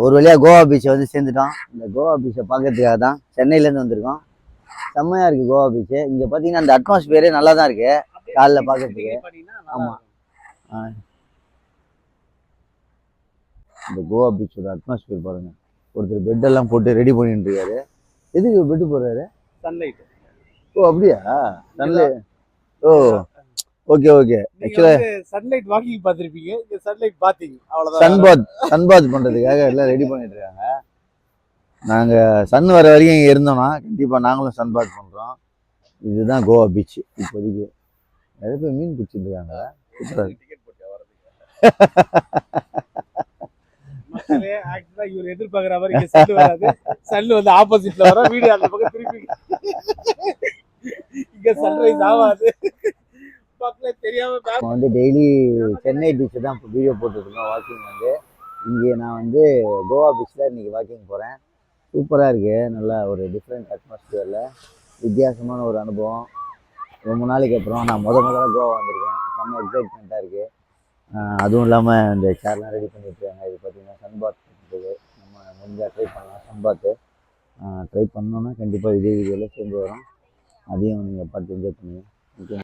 ஒரு வழியா கோவா பீச்சை வந்து சேர்ந்துட்டோம். இந்த கோவா பீச்சை பார்க்கறதுக்காக தான் சென்னையிலேருந்து வந்திருக்கோம். செம்மையா இருக்கு கோவா பீச்சு. இங்க பாத்தீங்கன்னா அந்த அட்மாஸ்பியரே நல்லா தான் இருக்கு காலைல பார்க்கறதுக்கு. ஆமா, இந்த கோவா பீச்சோட அட்மாஸ்பியர் பாருங்க. ஒருத்தர் பெட் எல்லாம் போட்டு ரெடி பண்ணிட்டு இருக்காரு. எதுக்கு பெட்டு போடுறாரு? சன்லைட். ஓ அப்படியா? சன்லைட். ஓ ஓகே ஓகே. ஆக்சுவலா சன்லைட் வாக்கிங் பார்த்திருப்பீங்க, இங்க சன்லைட் பாத்திங் அவ்வளவுதான். சன்பாத் பண்றதுக்காக எல்லாம் ரெடி பண்ணிட்டு இருக்காங்க. நாங்க சன் வர வரைக்கும் இங்க இருந்தோம்னா கண்டிப்பா நாங்களும் சன்பாத் பண்றோம். இதுதான் கோவா பீச் இப்போதைக்கு. நிறைய பேர் மீன் பிடிச்சிட்டு இருக்காங்க. இவர் எதிர்பார்க்கிற மாதிரி இங்க சல்லு வராது. சல்லு வந்து ஆப்போசிட்ல வர வீடியோ அந்த பக்கம் திருப்பி இங்க சன்ரைஸ் ஆகாது. தெரியாம வந்து டெய்லி சென்னை பீச் தான் வீடியோ போட்டுருக்கோம். வாக்கிங் வந்து இங்கே நான் வந்து கோவா பீச்சில் இன்னைக்கு வாக்கிங் போகிறேன். சூப்பராக இருக்குது. நல்லா ஒரு டிஃப்ரெண்ட் அட்மாஸ்பியரில் வித்தியாசமான ஒரு அனுபவம். ரொம்ப நாளைக்கு அப்புறம் நான் முதல்ல கோவா வந்திருக்கேன். செம்ம எக்ஸைட்மெண்ட்டாக இருக்குது. அதுவும் இல்லாமல் இந்த சேர்லாம் ரெடி பண்ணிட்டுருக்காங்க. இது பார்த்தீங்கன்னா சன்பாத் இருக்குது. நம்ம முடிஞ்சால் ட்ரை பண்ணலாம். சன்பாத்து ட்ரை பண்ணோன்னா கண்டிப்பாக இதே வீடியோவில் சேர்ந்து வரும். அதையும் நீங்கள் பார்த்து என்ஜாய் பண்ணுங்கள். ஓகே.